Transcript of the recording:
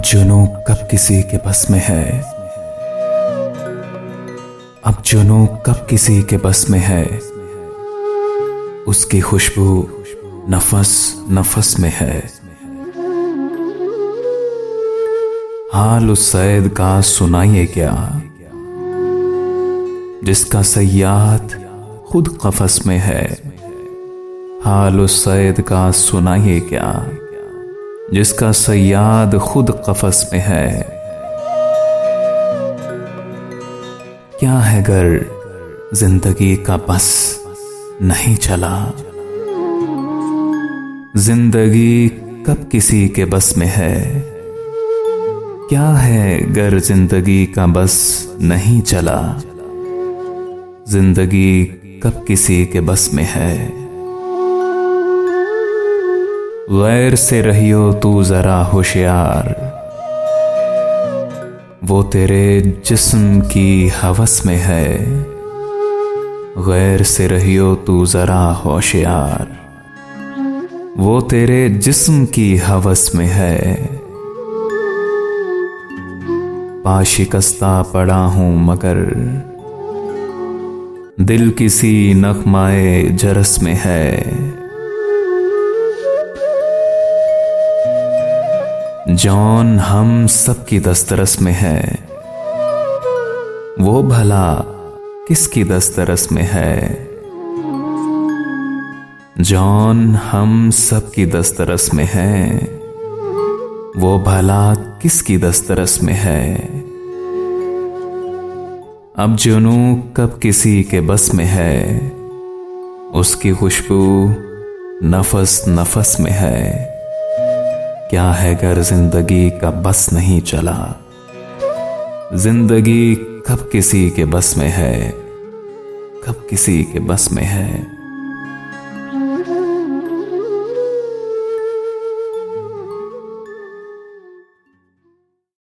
जुनूं कब किसी के बस में है, अब जुनूं कब किसी के बस में है। उसकी खुशबू नफस नफस में है। हाल उस सैद का सुनाइए क्या, जिसका सयाद खुद कफस में है। हाल उस सैद का सुनाइए क्या, जिसका सयाद खुद कफस में है। क्या है गर जिंदगी का बस नहीं चला, जिंदगी कब किसी के बस में है। क्या है गर जिंदगी का बस नहीं चला, जिंदगी कब किसी के बस में है। गैर से रहियो तू जरा होशियार, वो तेरे जिस्म की हवस में है। गैर से रहियो तू जरा होशियार, वो तेरे जिस्म की हवस में है। पाशिकस्ता पड़ा हूं मगर दिल किसी नगमाए जरस में है। जौन हम सबकी दस्तरस में है, वो भला किसकी दस्तरस में है। जौन हम सबकी दस्तरस में है, वो भला किसकी दस्तरस में है। अब जुनूं कब किसी के बस में है, उसकी खुशबू नफस नफस में है। क्या है गर जिंदगी का बस नहीं चला, जिंदगी कब किसी के बस में है, कब किसी के बस में है।